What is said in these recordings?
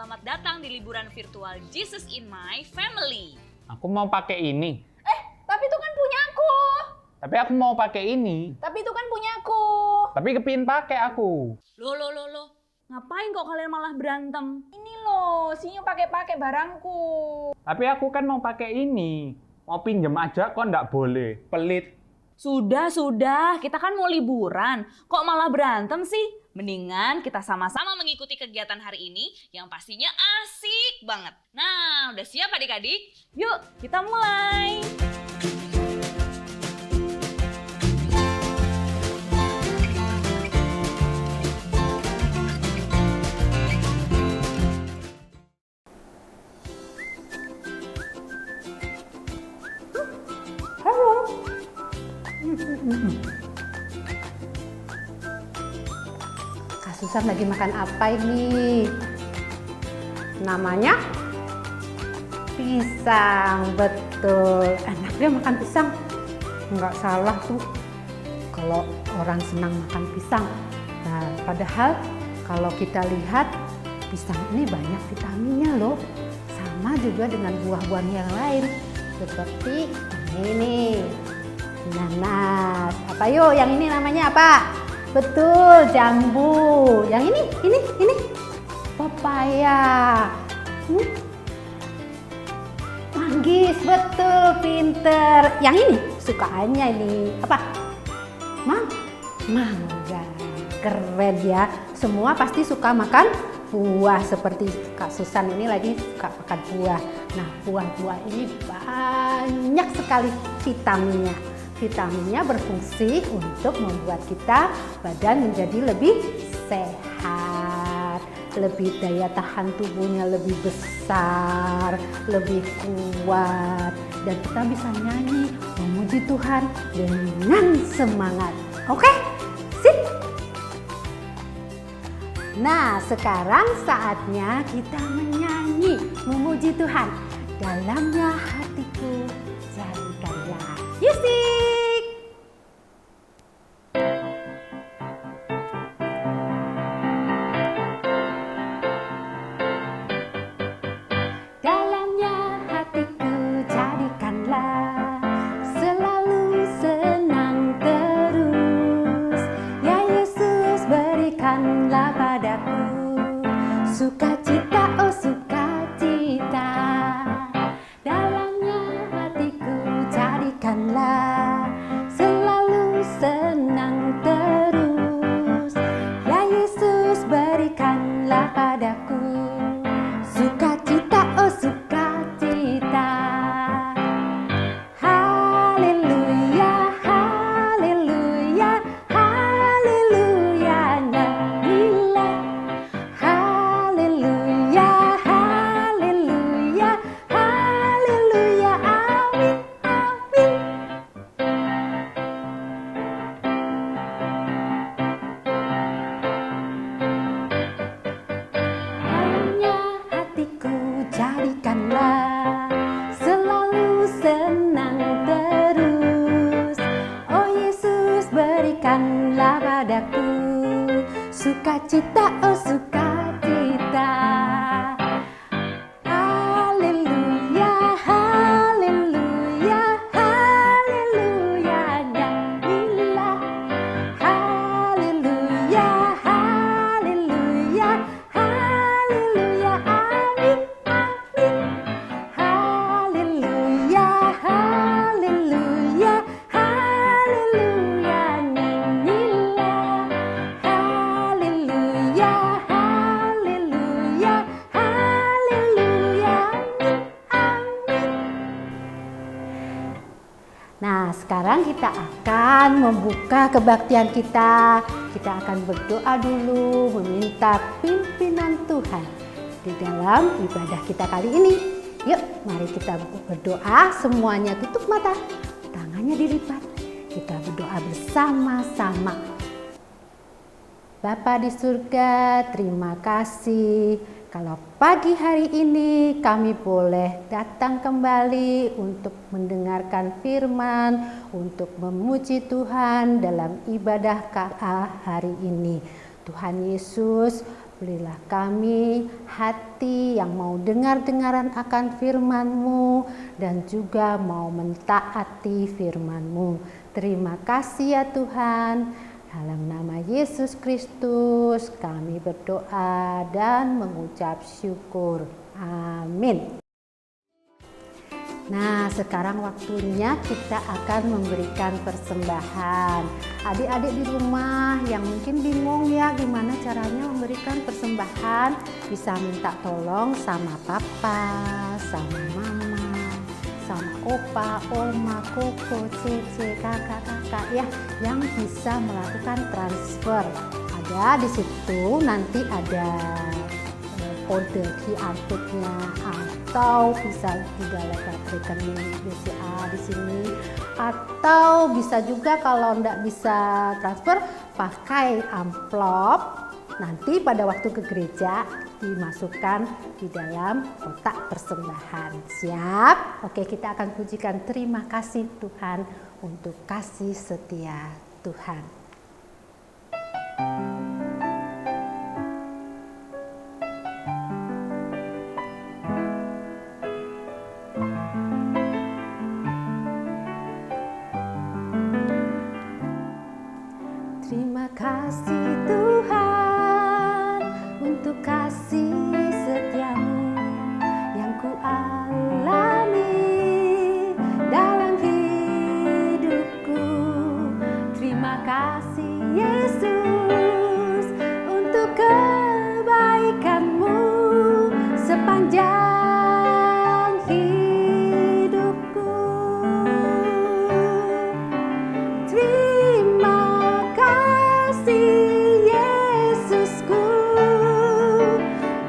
selamat datang di liburan virtual Jesus in My Family. Aku mau pakai ini. Tapi itu kan punya aku. Tapi aku mau pakai ini. Tapi itu kan punya aku. Tapi kepingin pakai aku. Loh. Ngapain kok kalian malah berantem? Ini loh, Sinyo pakai barangku. Tapi aku kan mau pakai ini. Mau pinjem aja kok nggak boleh. Pelit. Sudah, kita kan mau liburan. Kok malah berantem sih? Mendingan kita sama-sama mengikuti kegiatan hari ini yang pastinya asik banget. Nah, udah siap adik-adik? Yuk, kita mulai. Kak Susan lagi makan apa ini? Namanya pisang, betul. Enak dia makan pisang. Nggak salah tuh kalau orang senang makan pisang. Nah, padahal kalau kita lihat pisang ini banyak vitaminnya loh. Sama juga dengan buah-buahan yang lain. Seperti ini nih. Nanas. Apa yuk? Yang ini namanya apa? Betul, jambu. Yang ini. Pepaya. Manggis, betul, pinter. Yang ini sukaannya ini apa? Mangga. Keren ya. Semua pasti suka makan buah seperti Kak Susan ini lagi suka makan buah. Nah, buah-buah ini banyak sekali vitaminnya. Vitaminnya berfungsi untuk membuat kita badan menjadi lebih sehat, lebih daya tahan tubuhnya lebih besar, lebih kuat, dan kita bisa nyanyi memuji Tuhan dengan semangat. Oke? Sip? Nah, sekarang saatnya kita menyanyi memuji Tuhan. Dalamnya hatiku jadikannya musik. Dalamnya hatiku jadikanlah selalu senang terus. Ya Yesus, berikanlah padaku sukacita, oh sukacita. Dalamnya hatiku jadikanlah selalu senang terus. Ya Yesus, berikanlah padaku sukacita, oh sukacita. Haleluya, haleluya, haleluya, nyanyilah. Haleluya, haleluya, haleluya, amin, amin. Dalamnya hatiku jadikanlah selalu senang terus. Oh Yesus, berikanlah padaku sukacita, oh sukacita. Haleluya, haleluya, haleluya, nyanyilah. Haleluya, haleluya, haleluya, amin, amin. Haleluya, haleluya, haleluya, nyanyilah. Haleluya, haleluya, haleluya, amin, amin. Nah, sekarang kita akan membuka kebaktian kita. Kita akan berdoa dulu, meminta pimpinan Tuhan di dalam ibadah kita kali ini. Yuk, mari kita berdoa, semuanya tutup mata, tangannya dilipat. Kita berdoa bersama-sama. Bapa di surga, terima kasih kalau pagi hari ini kami boleh datang kembali untuk mendengarkan firman, untuk memuji Tuhan dalam ibadah KA hari ini. Tuhan Yesus, Berilah kami hati yang mau dengar-dengaran akan firman-Mu dan juga mau mentaati firman-Mu. Terima kasih ya Tuhan. Dalam nama Yesus Kristus kami berdoa dan mengucap syukur. Amin. Nah, sekarang waktunya kita akan memberikan persembahan. Adik-adik di rumah yang mungkin bingung ya gimana caranya memberikan persembahan, bisa minta tolong sama papa, sama mama, sama opa, oma, koko, cece, kakak-kakak ya yang bisa melakukan transfer. Ada di situ nanti ada kode QR code-nya atau bisa juga lewat rekening BCA di sini, atau bisa juga kalau enggak bisa transfer pakai amplop, nanti pada waktu ke gereja dimasukkan di dalam kotak persembahan. Siap? Oke, kita akan pujikan terima kasih Tuhan untuk kasih setia Tuhan. Terima kasih Tuhan untuk kasih setiamu yang ku alami dalam hidupku. Terima kasih Yesus untuk kebaikanmu sepanjang hidupku. Terima kasih Yesusku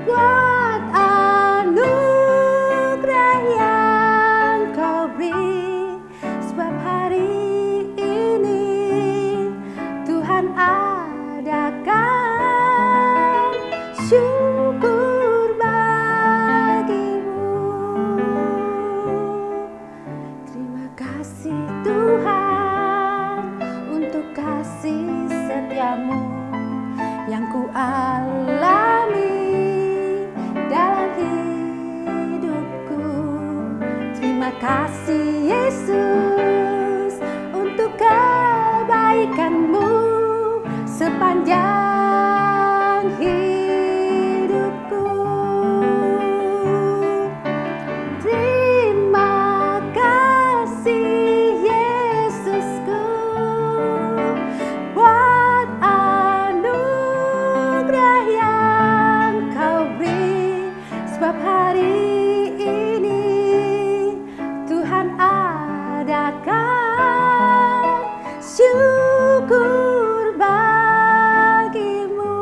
buat anugerah yang kau beri, sebab hari ini Tuhan adakan syukur bagimu. Terima kasih Tuhan untuk kasih setiamu yang ku alami dalam hidupku. Terima kasih Yesus untuk kebaikanmu sepanjang hidupku. Terima kasih Yesusku buat anugerah yang kau beri, sebab hari ini Tuhan adakan syukur bagimu.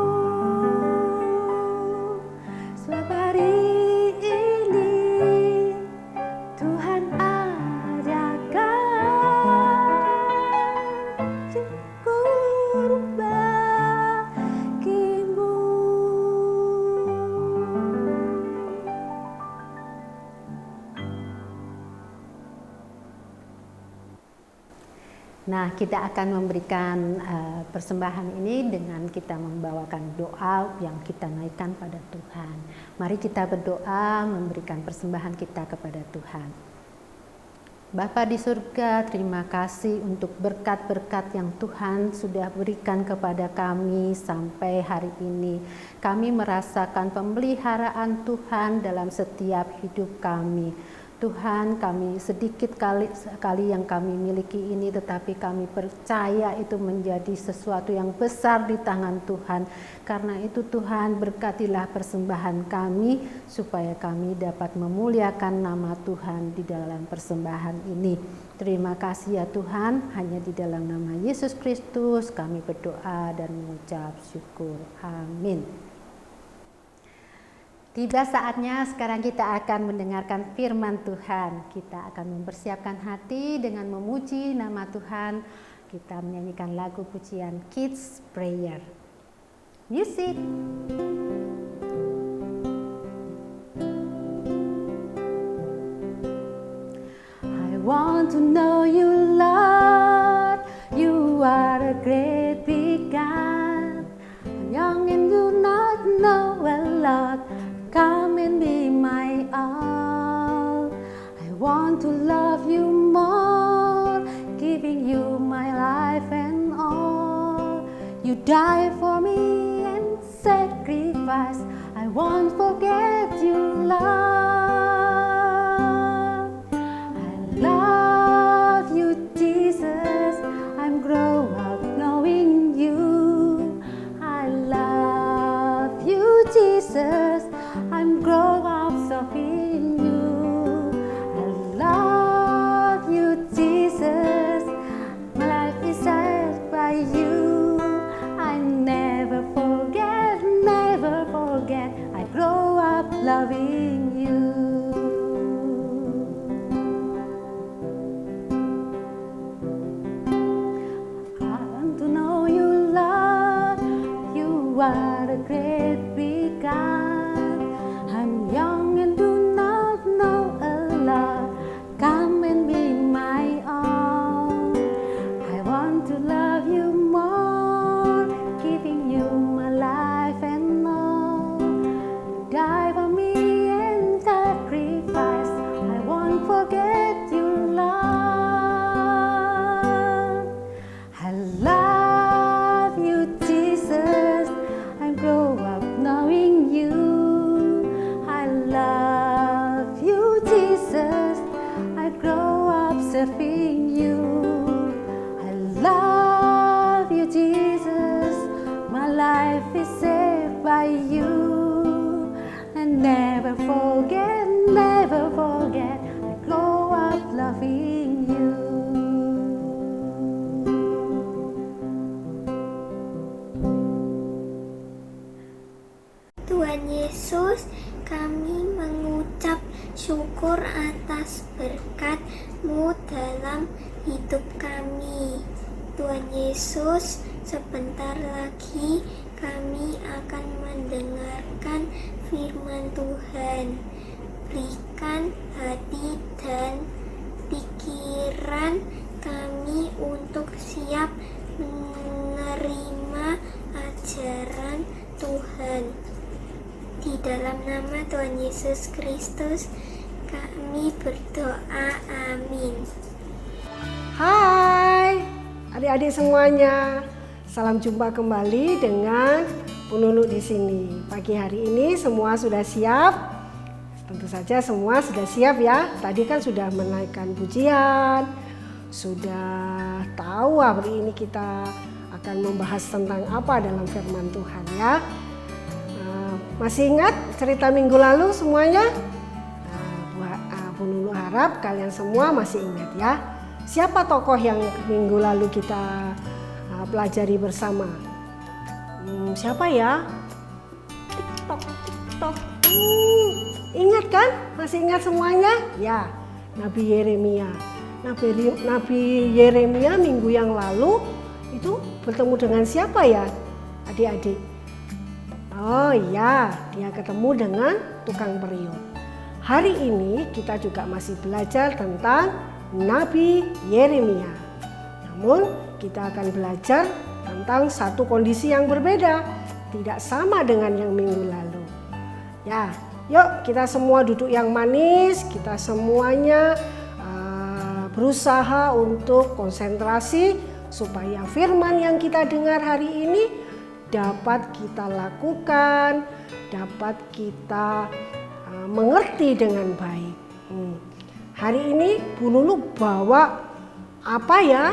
Sebab hari ini Tuhan adakan syukur bagimu. Nah, kita akan memberikan persembahan ini dengan kita membawakan doa yang kita naikkan pada Tuhan. Mari kita berdoa memberikan persembahan kita kepada Tuhan. Bapa di surga, terima kasih untuk berkat-berkat yang Tuhan sudah berikan kepada kami sampai hari ini. Kami merasakan pemeliharaan Tuhan dalam setiap hidup kami. Tuhan, kami sedikit kali yang kami miliki ini, tetapi kami percaya itu menjadi sesuatu yang besar di tangan Tuhan. Karena itu Tuhan, berkatilah persembahan kami supaya kami dapat memuliakan nama Tuhan di dalam persembahan ini. Terima kasih ya Tuhan, hanya di dalam nama Yesus Kristus kami berdoa dan mengucap syukur. Amin. Tiba saatnya sekarang kita akan mendengarkan firman Tuhan. Kita akan mempersiapkan hati dengan memuji nama Tuhan. Kita menyanyikan lagu pujian Kids Prayer. Music. I want to know you, Lord. You are a great big God. I'm young and do not know want to love you more, giving you my life and all. You died for me and sacrifice. I won't forget you, love. I love you, Jesus. I'm grow up knowing you. I love you, Jesus. I'm grow up serving you. I love you, Jesus. My life is saved by you. I never forget, never forget. I grow up loving you. I want to know you, Lord. You are the great big God. I'm young and do not know a lot. Come and be my own. I want to love you more, giving you my life and all. You die for me and sacrifice. I won't forget you, Lord. I love you, Jesus. I grow up knowing you. I love you, Jesus. I grow up serving you. I love you, Jesus. My life is saved by you. And never forget, never forget. I grow up loving you. Tuhan Yesus, kami mengucap syukur atas berkat-Mu dalam hidup kami. Tuhan Yesus, sebentar lagi kami akan mendengarkan firman Tuhan. Berikan hati dan pikiran kami untuk siap menerima ajaran Tuhan. Di dalam nama Tuhan Yesus Kristus kami berdoa, amin. Hai adik-adik semuanya, salam jumpa kembali dengan Bu Nunu di sini. Pagi hari ini semua sudah siap? Tentu saja semua sudah siap ya. Tadi kan sudah menaikkan pujian, sudah tahu hari ini kita akan membahas tentang apa dalam firman Tuhan ya. Masih ingat cerita minggu lalu semuanya? Bu Nunu harap kalian semua masih ingat ya. Siapa tokoh yang minggu lalu kita pelajari bersama? Siapa ya? Tik-tok. Ingat kan? Masih ingat semuanya? Ya, Nabi Yeremia. Nabi Yeremia minggu yang lalu itu bertemu dengan siapa ya adik-adik? Oh iya, dia ketemu dengan tukang periuk. Hari ini kita juga masih belajar tentang Nabi Yeremia. Namun kita akan belajar tentang satu kondisi yang berbeda, tidak sama dengan yang minggu lalu. Ya, yuk kita semua duduk yang manis, kita semuanya berusaha untuk konsentrasi supaya firman yang kita dengar hari ini dapat kita lakukan, dapat kita mengerti dengan baik. Hari ini Bu Nunu bawa apa ya?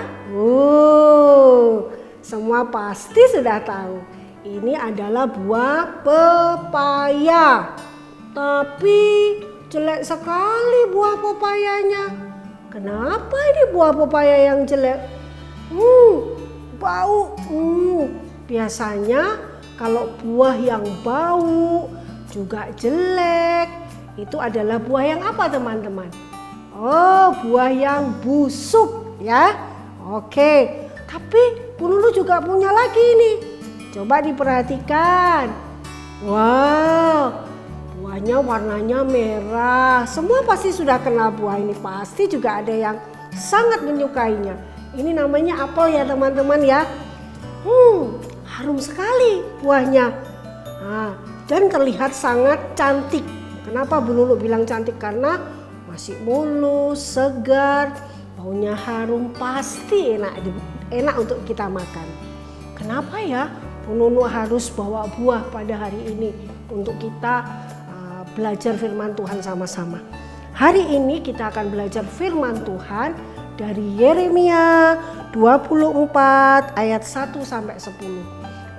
Semua pasti sudah tahu. Ini adalah buah pepaya. Tapi jelek sekali buah pepayanya. Kenapa ini buah pepaya yang jelek? Bau. Biasanya kalau buah yang bau juga jelek itu adalah buah yang apa teman-teman? Oh, buah yang busuk ya. Oke, tapi Bu Nunu juga punya lagi nih. Coba diperhatikan. Wow, buahnya warnanya merah. Semua pasti sudah kenal buah ini. Pasti juga ada yang sangat menyukainya. Ini namanya apel ya teman-teman ya. Harum sekali buahnya. Dan terlihat sangat cantik. Kenapa Bu Nunu bilang cantik? Karena masih mulus, segar, baunya harum, pasti enak untuk kita makan. Kenapa ya Bu Nunu harus bawa buah pada hari ini untuk kita belajar firman Tuhan sama-sama? Hari ini kita akan belajar firman Tuhan dari Yeremia 24 ayat 1 sampai 10.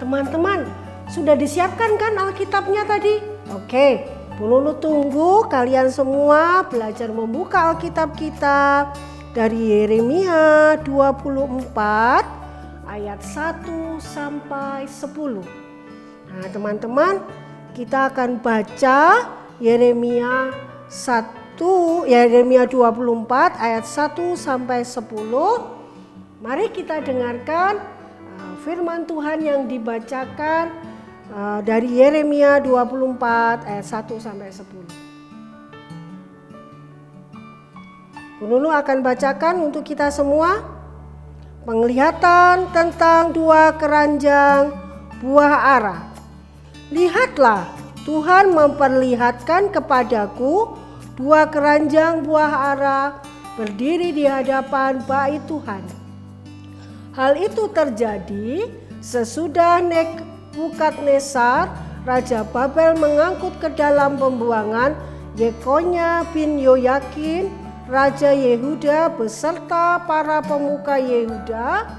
Teman-teman, sudah disiapkan kan Alkitabnya tadi? Oke, Bu Nunu tunggu kalian semua belajar membuka Alkitab kita dari Yeremia 24 ayat 1 sampai 10. Nah, teman-teman, kita akan baca Yeremia 24 ayat 1 sampai 10. Mari kita dengarkan firman Tuhan yang dibacakan dari Yeremia 24 ayat 1 sampai 10. Bu Nunu akan bacakan untuk kita semua. Penglihatan tentang 2 keranjang buah ara. Lihatlah, Tuhan memperlihatkan kepadaku 2 keranjang buah ara berdiri di hadapan bait Tuhan. Hal itu terjadi sesudah Nebukadnezar, Raja Babel mengangkut ke dalam pembuangan Yekonya bin Yoyakin, Raja Yehuda beserta para pemuka Yehuda,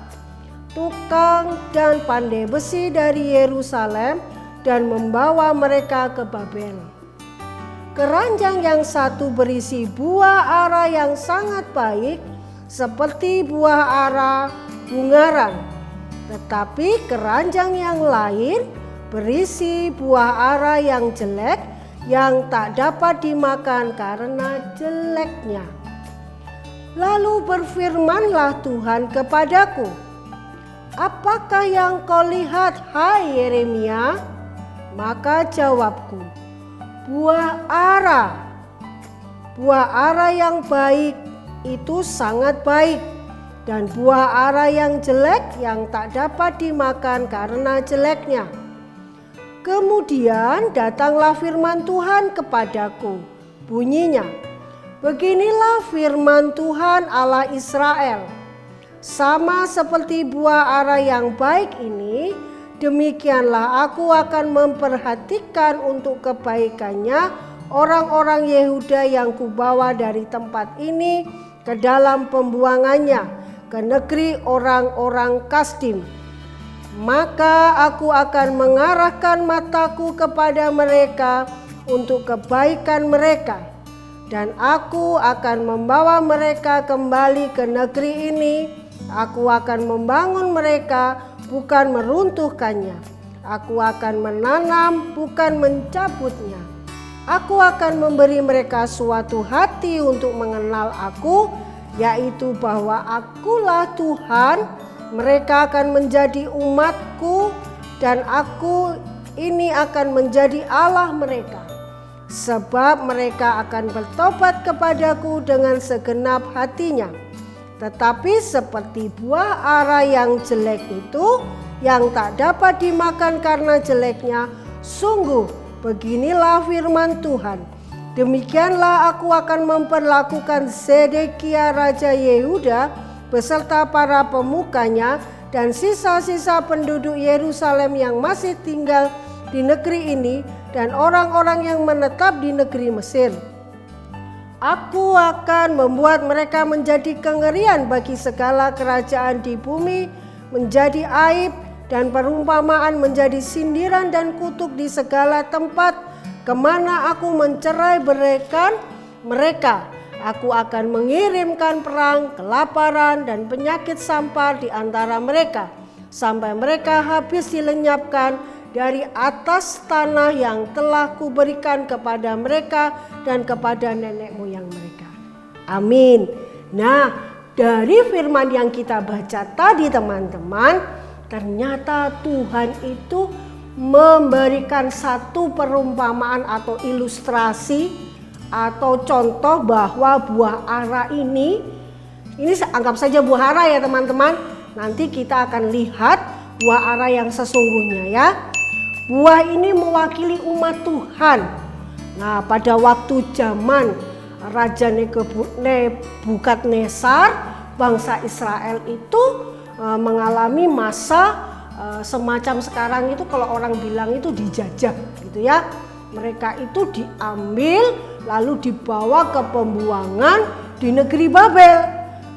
tukang dan pandai besi dari Yerusalem dan membawa mereka ke Babel. Keranjang yang satu berisi buah ara yang sangat baik seperti buah ara bungaran, tetapi keranjang yang lain berisi buah ara yang jelek yang tak dapat dimakan karena jeleknya. Lalu berfirmanlah Tuhan kepadaku, apakah yang kau lihat, hai Yeremia? Maka jawabku, buah ara. Buah ara yang baik itu sangat baik, dan buah ara yang jelek yang tak dapat dimakan karena jeleknya. Kemudian datanglah firman Tuhan kepadaku, bunyinya, beginilah firman Tuhan Allah Israel, sama seperti buah ara yang baik ini, demikianlah aku akan memperhatikan untuk kebaikannya orang-orang Yehuda yang kubawa dari tempat ini ke dalam pembuangannya ke negeri orang-orang Kasdim. Maka aku akan mengarahkan mataku kepada mereka untuk kebaikan mereka, dan aku akan membawa mereka kembali ke negeri ini. Aku akan membangun mereka, bukan meruntuhkannya. Aku akan menanam, bukan mencabutnya. Aku akan memberi mereka suatu hati untuk mengenal aku, yaitu bahwa akulah Tuhan. Mereka akan menjadi umatku, dan aku ini akan menjadi Allah mereka. Sebab mereka akan bertobat kepadaku dengan segenap hatinya. Tetapi seperti buah ara yang jelek itu, yang tak dapat dimakan karena jeleknya, sungguh beginilah firman Tuhan. Demikianlah aku akan memperlakukan Zedekia Raja Yehuda beserta para pemukanya dan sisa-sisa penduduk Yerusalem yang masih tinggal di negeri ini dan orang-orang yang menetap di negeri Mesir. Aku akan membuat mereka menjadi kengerian bagi segala kerajaan di bumi, menjadi aib dan perumpamaan, menjadi sindiran dan kutuk di segala tempat kemana aku mencerai beraikan mereka. Aku akan mengirimkan perang, kelaparan, dan penyakit sampar di antara mereka, sampai mereka habis dilenyapkan dari atas tanah yang telah kuberikan kepada mereka dan kepada nenek moyang mereka. Amin. Nah, dari firman yang kita baca tadi teman-teman, ternyata Tuhan itu memberikan satu perumpamaan atau ilustrasi atau contoh bahwa buah ara ini anggap saja buah ara ya teman-teman. Nanti kita akan lihat buah ara yang sesungguhnya ya. Buah ini mewakili umat Tuhan. Nah, pada waktu zaman Raja Nebukadnezar, bangsa Israel itu mengalami masa semacam sekarang itu kalau orang bilang itu dijajah gitu ya. Mereka itu diambil lalu dibawa ke pembuangan di negeri Babel.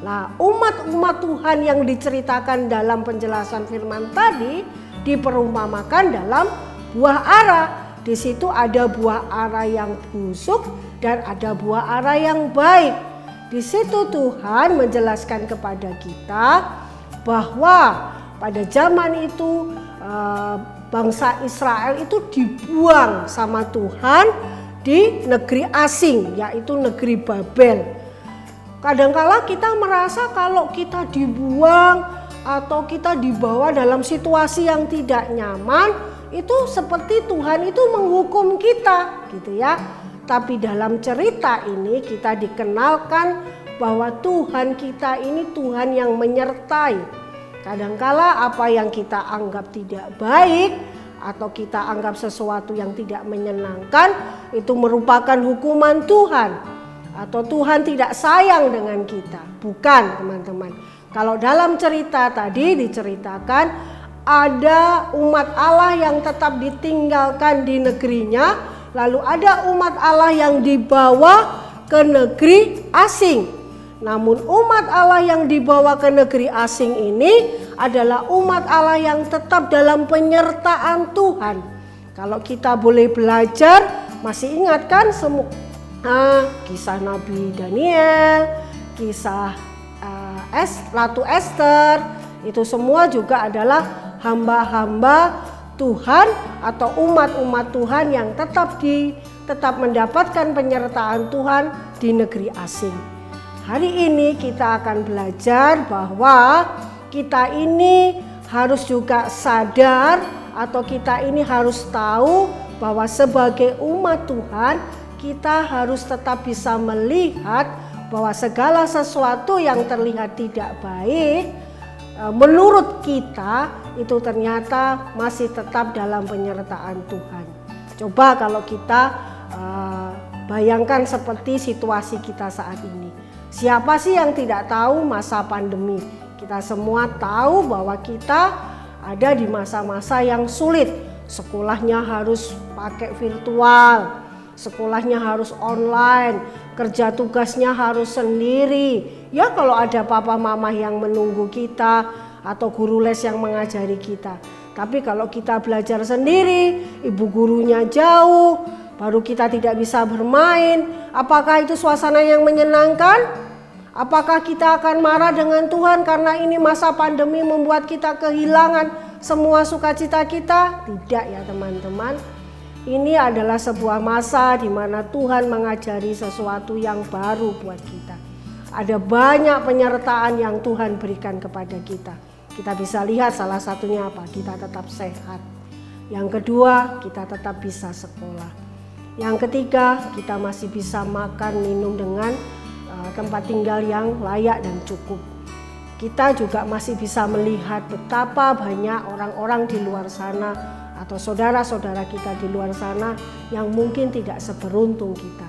Nah, umat-umat Tuhan yang diceritakan dalam penjelasan firman tadi diperumpamakan dalam buah ara. Di situ ada buah ara yang busuk dan ada buah ara yang baik. Di situ Tuhan menjelaskan kepada kita bahwa pada zaman itu bangsa Israel itu dibuang sama Tuhan di negeri asing, yaitu negeri Babel. Kadangkala kita merasa kalau kita dibuang atau kita dibawa dalam situasi yang tidak nyaman, itu seperti Tuhan itu menghukum kita gitu ya. Tapi dalam cerita ini kita dikenalkan bahwa Tuhan kita ini Tuhan yang menyertai. Kadangkala apa yang kita anggap tidak baik atau kita anggap sesuatu yang tidak menyenangkan itu merupakan hukuman Tuhan atau Tuhan tidak sayang dengan kita. Bukan, teman-teman. Kalau dalam cerita tadi diceritakan ada umat Allah yang tetap ditinggalkan di negerinya, lalu ada umat Allah yang dibawa ke negeri asing. Namun umat Allah yang dibawa ke negeri asing ini adalah umat Allah yang tetap dalam penyertaan Tuhan. Kalau kita boleh belajar, masih ingat kan semua kisah Nabi Daniel, kisah Ratu Esther, itu semua juga adalah hamba-hamba Tuhan atau umat-umat Tuhan yang tetap mendapatkan penyertaan Tuhan di negeri asing. Hari ini kita akan belajar bahwa kita ini harus juga sadar atau kita ini harus tahu bahwa sebagai umat Tuhan kita harus tetap bisa melihat bahwa segala sesuatu yang terlihat tidak baik menurut kita itu ternyata masih tetap dalam penyertaan Tuhan. Coba kalau kita bayangkan seperti situasi kita saat ini. Siapa sih yang tidak tahu masa pandemi? Kita semua tahu bahwa kita ada di masa-masa yang sulit. Sekolahnya harus pakai virtual, sekolahnya harus online, kerja tugasnya harus sendiri. Ya kalau ada papa mama yang menunggu kita atau guru les yang mengajari kita. Tapi kalau kita belajar sendiri, ibu gurunya jauh, baru kita tidak bisa bermain. Apakah itu suasana yang menyenangkan? Apakah kita akan marah dengan Tuhan karena ini masa pandemi membuat kita kehilangan semua sukacita kita? Tidak ya teman-teman. Ini adalah sebuah masa di mana Tuhan mengajari sesuatu yang baru buat kita. Ada banyak penyertaan yang Tuhan berikan kepada kita. Kita bisa lihat salah satunya apa? Kita tetap sehat. Yang kedua, kita tetap bisa sekolah. Yang ketiga, kita masih bisa makan, minum dengan tempat tinggal yang layak dan cukup. Kita juga masih bisa melihat betapa banyak orang-orang di luar sana atau saudara-saudara kita di luar sana yang mungkin tidak seberuntung kita.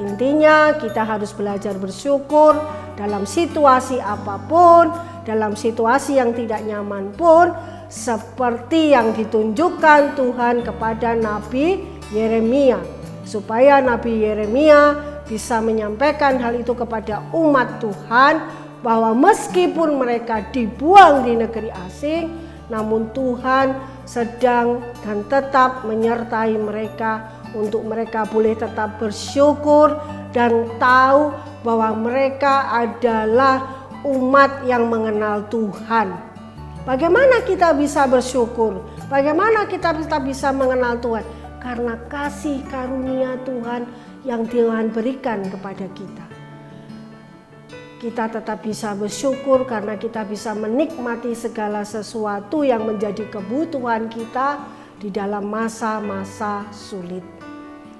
Intinya kita harus belajar bersyukur dalam situasi apapun, dalam situasi yang tidak nyaman pun, seperti yang ditunjukkan Tuhan kepada Nabi Yeremia, supaya Nabi Yeremia bisa menyampaikan hal itu kepada umat Tuhan bahwa meskipun mereka dibuang di negeri asing, namun Tuhan sedang dan tetap menyertai mereka untuk mereka boleh tetap bersyukur dan tahu bahwa mereka adalah umat yang mengenal Tuhan. Bagaimana kita bisa bersyukur? Bagaimana kita tetap bisa mengenal Tuhan? Karena kasih karunia Tuhan yang Tuhan berikan kepada kita. Kita tetap bisa bersyukur karena kita bisa menikmati segala sesuatu yang menjadi kebutuhan kita di dalam masa-masa sulit.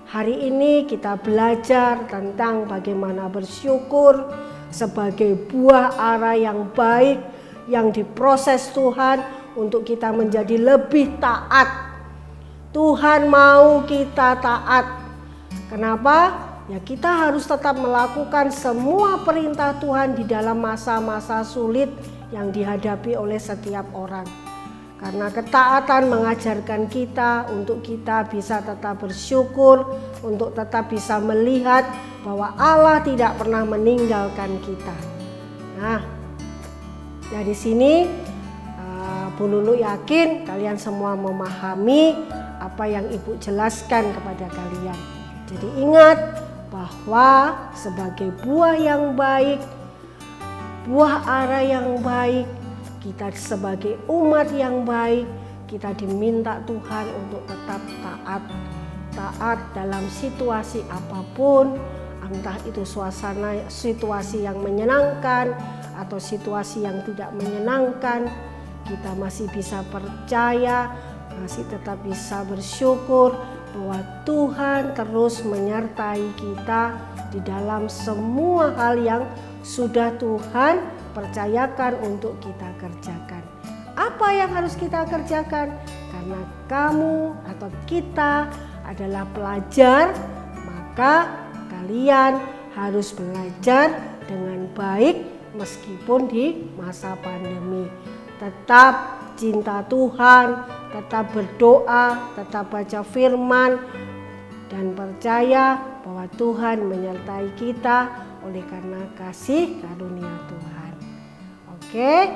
Hari ini kita belajar tentang bagaimana bersyukur sebagai buah ara yang baik yang diproses Tuhan untuk kita menjadi lebih taat. Tuhan mau kita taat. Kenapa? ya kita harus tetap melakukan semua perintah Tuhan di dalam masa-masa sulit yang dihadapi oleh setiap orang. Karena ketaatan mengajarkan kita untuk kita bisa tetap bersyukur, untuk tetap bisa melihat bahwa Allah tidak pernah meninggalkan kita. Nah, dari sini Bu Nunu yakin kalian semua memahami apa yang Ibu jelaskan kepada kalian. Jadi ingat bahwa sebagai buah yang baik, buah ara yang baik, kita sebagai umat yang baik, kita diminta Tuhan untuk tetap taat dalam situasi apapun, entah itu situasi yang menyenangkan atau situasi yang tidak menyenangkan. Kita masih bisa percaya, masih tetap bisa bersyukur bahwa Tuhan terus menyertai kita di dalam semua hal yang sudah Tuhan percayakan untuk kita kerjakan. Apa yang harus kita kerjakan? Karena kamu atau kita adalah pelajar, maka kalian harus belajar dengan baik meskipun di masa pandemi. Tetap cinta Tuhan, tetap berdoa, tetap baca firman, dan percaya bahwa Tuhan menyertai kita oleh karena kasih karunia Tuhan. Oke,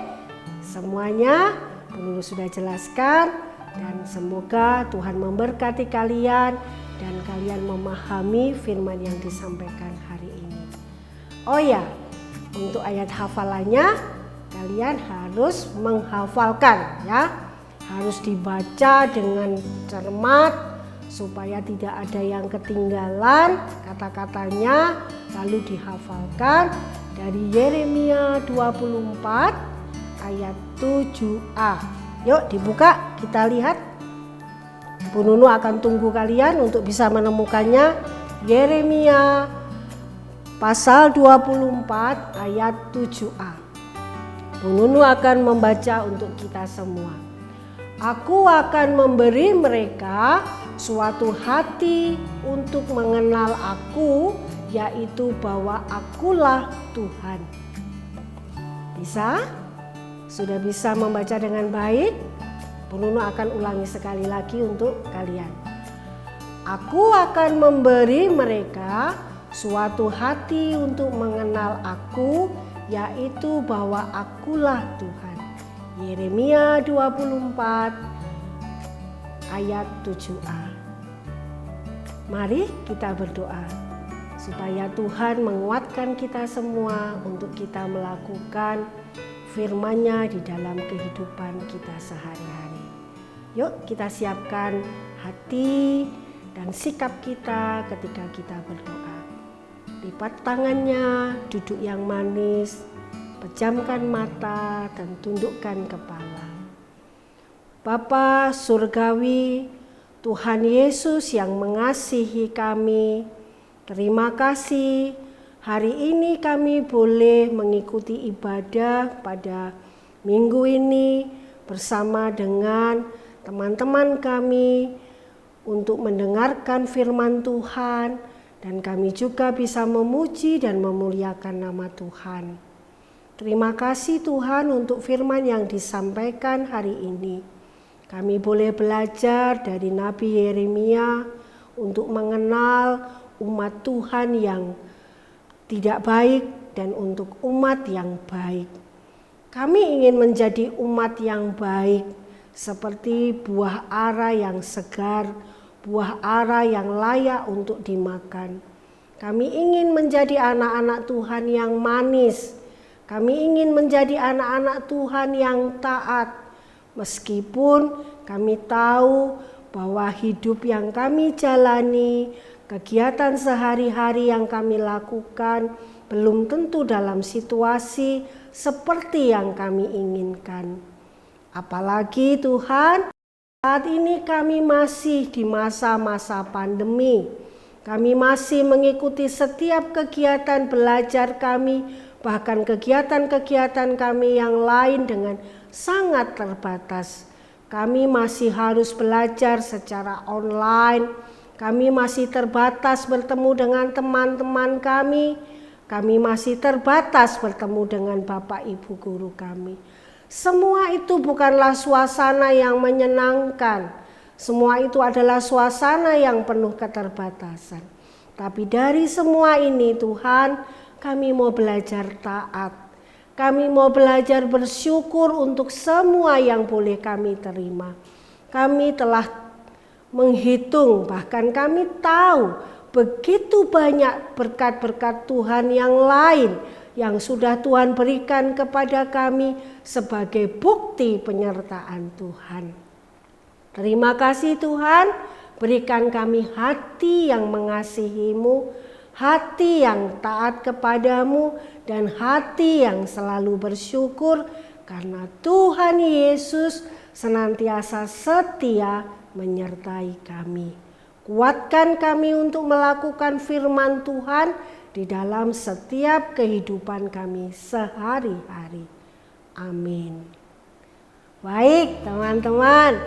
semuanya Bu Nunu sudah jelaskan, dan semoga Tuhan memberkati kalian dan kalian memahami firman yang disampaikan hari ini. Oh ya, untuk ayat hafalannya kalian harus menghafalkan ya. Harus dibaca dengan cermat supaya tidak ada yang ketinggalan kata-katanya, lalu dihafalkan dari Yeremia 24 ayat 7a. Yuk dibuka, kita lihat. Bu Nunu akan tunggu kalian untuk bisa menemukannya. Yeremia pasal 24 ayat 7a. Bu Nunu akan membaca untuk kita semua. Aku akan memberi mereka suatu hati untuk mengenal aku, yaitu bahwa akulah Tuhan. Bisa? Sudah bisa membaca dengan baik? Bu Nunu akan ulangi sekali lagi untuk kalian. Aku akan memberi mereka suatu hati untuk mengenal aku, yaitu bahwa akulah Tuhan. Yeremia 24 ayat 7a. Mari kita berdoa supaya Tuhan menguatkan kita semua untuk kita melakukan firman-Nya di dalam kehidupan kita sehari-hari. Yuk kita siapkan hati dan sikap kita ketika kita berdoa. Lipat tangannya, duduk yang manis, pejamkan mata dan tundukkan kepala. Bapa Surgawi, Tuhan Yesus yang mengasihi kami, terima kasih hari ini kami boleh mengikuti ibadah pada minggu ini bersama dengan teman-teman kami untuk mendengarkan firman Tuhan. Dan kami juga bisa memuji dan memuliakan nama Tuhan. Terima kasih Tuhan untuk firman yang disampaikan hari ini. Kami boleh belajar dari Nabi Yeremia untuk mengenal umat Tuhan yang tidak baik dan untuk umat yang baik. Kami ingin menjadi umat yang baik seperti buah ara yang segar, buah ara yang layak untuk dimakan. Kami ingin menjadi anak-anak Tuhan yang manis. Kami ingin menjadi anak-anak Tuhan yang taat. Meskipun kami tahu bahwa hidup yang kami jalani, kegiatan sehari-hari yang kami lakukan belum tentu dalam situasi seperti yang kami inginkan. Apalagi Tuhan, saat ini kami masih di masa-masa pandemi. Kami masih mengikuti setiap kegiatan belajar kami, bahkan kegiatan-kegiatan kami yang lain dengan sangat terbatas. Kami masih harus belajar secara online, Kami masih terbatas bertemu dengan teman-teman kami. Kami masih terbatas bertemu dengan Bapak Ibu guru kami. Semua itu bukanlah suasana yang menyenangkan. Semua itu adalah suasana yang penuh keterbatasan. Tapi dari semua ini Tuhan, kami mau belajar taat. Kami mau belajar bersyukur untuk semua yang boleh kami terima. Kami telah menghitung, bahkan kami tahu begitu banyak berkat-berkat Tuhan yang lain yang sudah Tuhan berikan kepada kami sebagai bukti penyertaan Tuhan. Terima kasih Tuhan, berikan kami hati yang mengasihi-Mu, hati yang taat kepadamu, dan hati yang selalu bersyukur karena Tuhan Yesus senantiasa setia menyertai kami. Kuatkan kami untuk melakukan firman Tuhan di dalam setiap kehidupan kami sehari-hari. Amin. Baik teman-teman,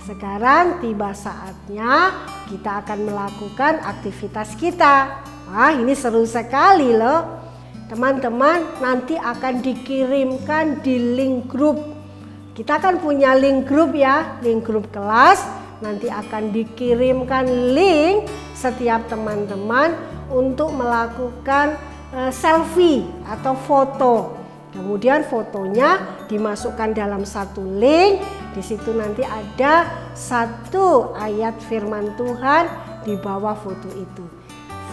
sekarang tiba saatnya kita akan melakukan aktivitas kita. Wah, ini seru sekali loh. Teman-teman, nanti akan dikirimkan di link grup. Kita kan punya link grup ya, link grup kelas. Nanti akan dikirimkan link setiap teman-teman untuk melakukan selfie atau foto. Kemudian fotonya dimasukkan dalam satu link. Di situ nanti ada satu ayat firman Tuhan di bawah foto itu.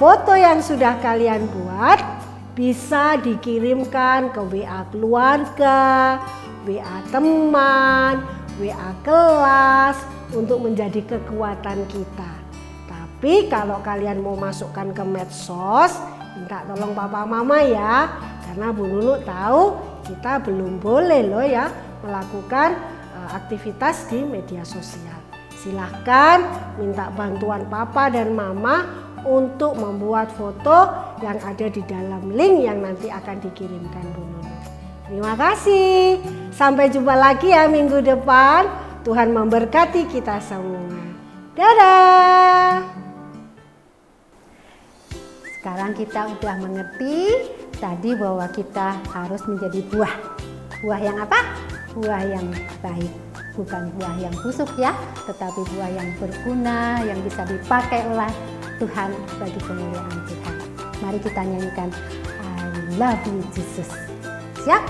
Foto yang sudah kalian buat bisa dikirimkan ke WA keluarga, WA teman, WA kelas untuk menjadi kekuatan kita. Tapi kalau kalian mau masukkan ke medsos, minta tolong papa mama ya. Karena Bu Nunu tahu kita belum boleh loh ya melakukan aktivitas di media sosial. Silahkan minta bantuan papa dan mama untuk membuat foto yang ada di dalam link yang nanti akan dikirimkan Bu Nunu. Terima kasih. Sampai jumpa lagi ya minggu depan. Tuhan memberkati kita semua. Dadah. Sekarang kita udah mengerti tadi bahwa kita harus menjadi buah. Buah yang apa? Buah yang baik. Bukan buah yang busuk ya, tetapi buah yang berguna, yang bisa dipakai oleh Tuhan bagi kemuliaan Tuhan. Mari kita nyanyikan I love you Jesus. Siap?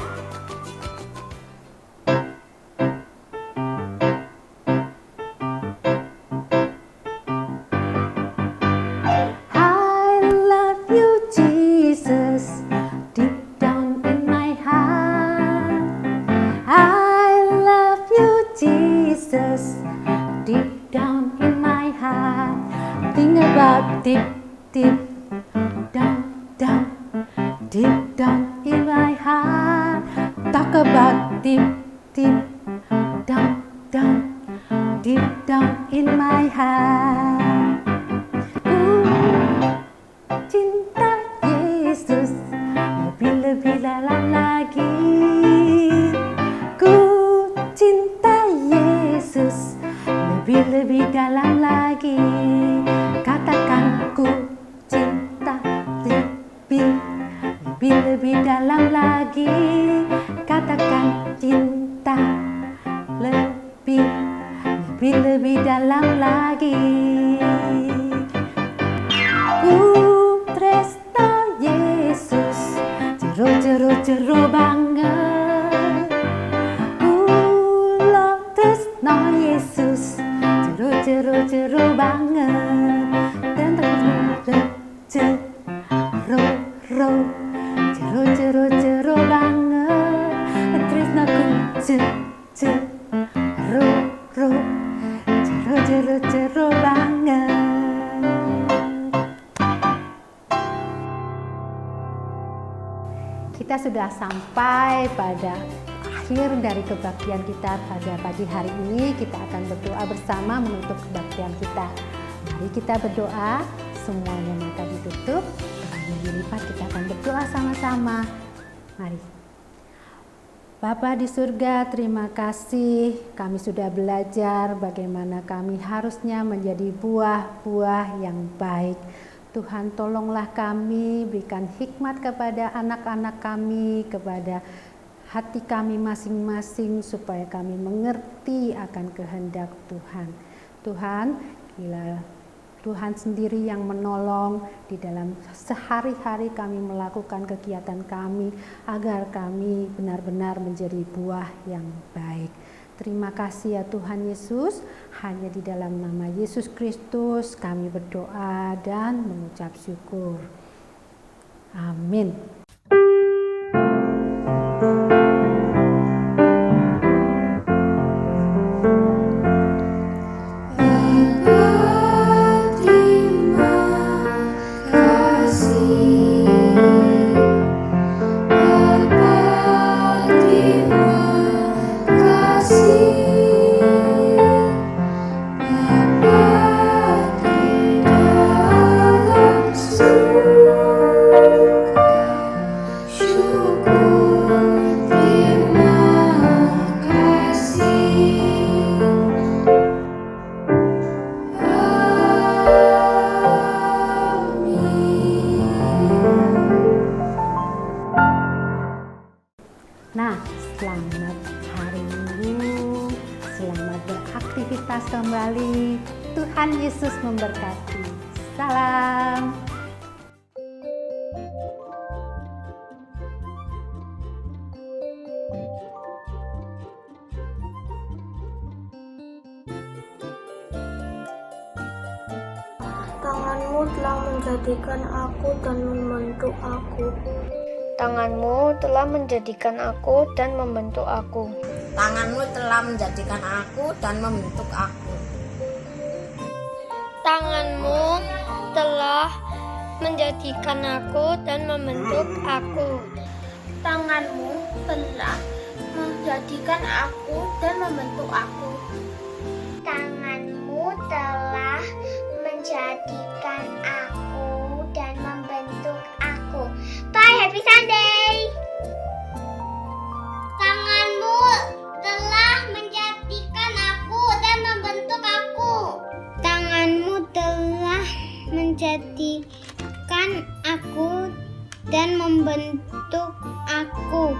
Deep, deep, down, down, deep down in my heart. Talk about deep, deep, down, down, deep down in my heart. Cinta Yesus lebih-lebih dalam lagi. Ku cinta Yesus lebih-lebih dalam lagi. Katakan ku cinta lebih dalam lagi. Katakan cinta lebih dalam lagi. Ku tresno Yesus jero banget. Ku lo tresno Yesus jero banget. Jero banget tresnaku jero banget. Kita sudah sampai pada akhir dari kebaktian kita pada pagi hari ini. Kita akan berdoa bersama menutup kebaktian kita. Mari kita berdoa, semuanya mata ditutup, tangan dilipat, kita akan berdoa sama-sama. Mari. Bapa di surga, terima kasih kami sudah belajar bagaimana kami harusnya menjadi buah-buah yang baik. Tuhan, tolonglah kami, berikan hikmat kepada anak-anak kami, kepada hati kami masing-masing supaya kami mengerti akan kehendak Tuhan. Tuhan, bila Tuhan sendiri yang menolong di dalam sehari-hari kami melakukan kegiatan kami agar kami benar-benar menjadi buah yang baik. Terima kasih ya Tuhan Yesus, hanya di dalam nama Yesus Kristus kami berdoa dan mengucap syukur. Amin. Nah, selamat hari Minggu, selamat beraktivitas kembali. Tuhan Yesus memberkati. Salam. Tanganmu telah menjadikan aku dan membentuk aku. Tanganmu telah menjadikan aku dan membentuk aku. Tanganmu telah menjadikan aku dan membentuk aku. Tanganmu telah menjadikan aku dan membentuk aku. Tanganmu telah menjadikan aku dan membentuk aku. Tanganmu telah menjadikan aku dan membentuk aku. Bye, happy Sunday. Tanganmu telah menjadikan aku dan membentuk aku. Tanganmu telah menjadikan aku dan membentuk aku.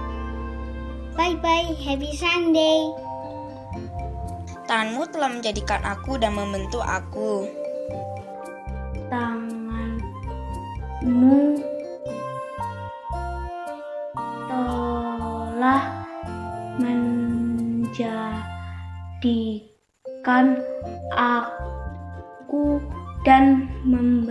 Bye bye, happy Sunday. Tanganmu telah menjadikan aku dan membentuk aku. Tanganmu telah menjadikan aku dan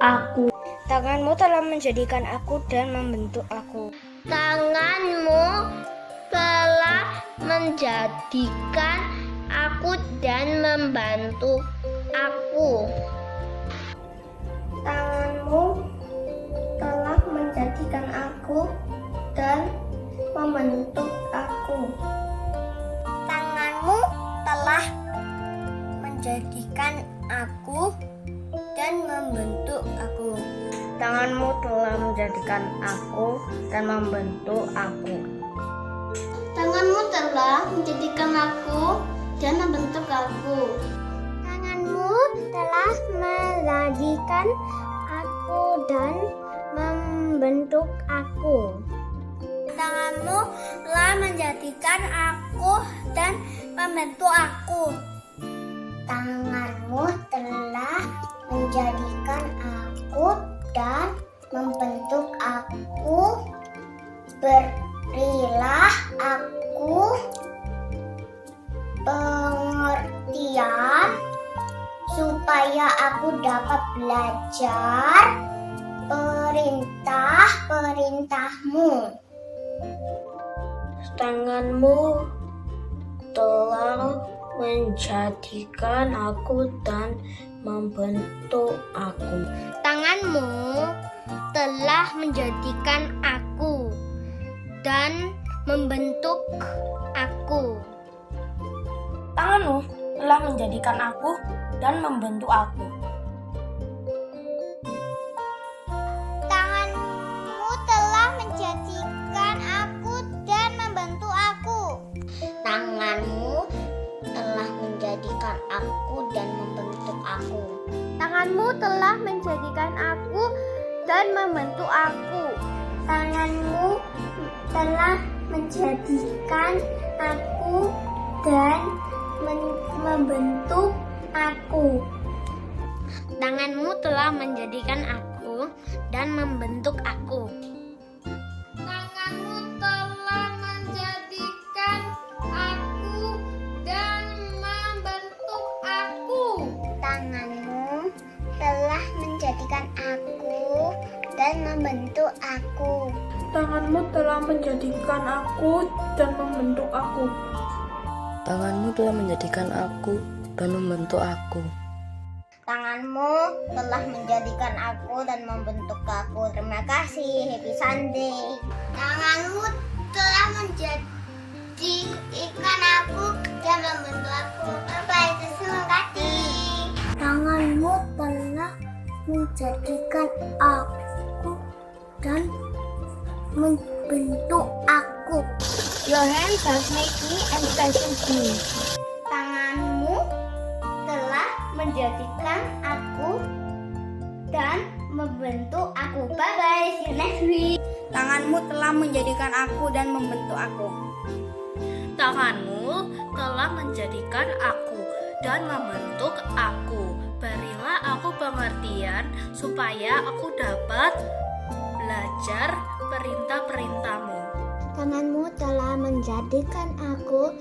membentuk aku. Tanganmu telah menjadikan aku dan membentuk aku. Tanganmu telah menjadikan aku dan membantu aku. Tanganmu telah menjadikan aku dan membentuk aku. Tanganmu telah menjadikan aku dan membentuk aku. Tanganmu telah menjadikan aku dan membentuk aku. Tanganmu telah menjadikan aku dan membentuk aku. Tanganmu telah menjadikan aku dan membentuk aku. Tanganmu telah menjadikan aku dan membentuk aku. Tanganmu telah menjadikan aku dan membentuk aku. Berilah aku pengertian supaya aku dapat belajar perintah-perintahmu. Tanganmu telah menjadikan aku dan membentuk aku. Tanganmu telah menjadikan aku dan membentuk aku. Tanganmu telah menjadikan aku dan membentuk aku. Tanganmu telah menjadikan aku dan membentuk Tanganmu telah menjadikan aku dan membentuk aku. Tanganmu telah menjadikan aku dan membentuk aku. Tanganmu telah menjadikan aku dan membentuk aku. Tanganmu telah menjadikan aku dan membentuk aku. Tanganmu telah menjadikan aku dan membentuk aku. Tanganmu telah menjadikan aku dan membentuk aku. Tanganmu telah menjadikan aku dan membentuk aku. Tanganmu telah menjadikan aku dan membentuk aku. Terima kasih, happy Sunday. Tanganmu telah menjadikan aku dan membentuk aku. Bye-bye, terima kasih. Tanganmu telah menjadikan aku dan membentuk aku. Your hands have made me and fashioned me. Tanganmu telah menjadikan aku dan membentuk aku. Bye bye, see you next week. Tanganmu telah menjadikan aku dan membentuk aku. Tanganmu telah menjadikan aku dan membentuk aku. Berilah aku pengertian supaya aku dapat belajar perintah-perintahmu. Tanganmu telah menjadikan aku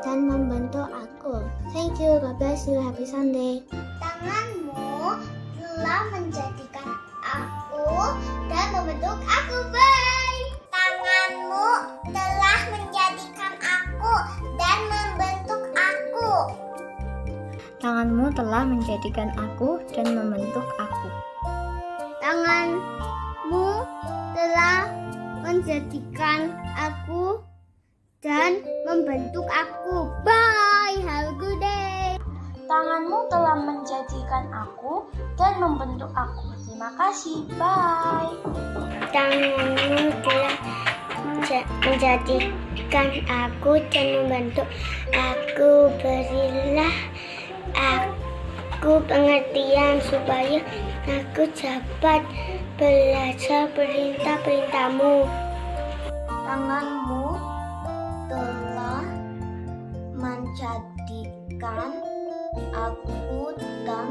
dan membentuk aku. Thank you, God bless you, happy Sunday. Tanganmu telah menjadikan aku dan membentuk aku. Bye. Tanganmu telah menjadikan aku dan membentuk aku. Tanganmu telah menjadikan aku dan membentuk aku. Tanganmu telah menjadikan aku dan membentuk aku. Bye, have a good day. Tanganmu telah menjadikan aku dan membentuk aku. Terima kasih, bye. Tanganmu telah menjadikan aku dan membentuk aku. Berilah aku pengertian supaya aku dapat belajar perintah-perintahmu. Tanganmu telah menjadikan aku dan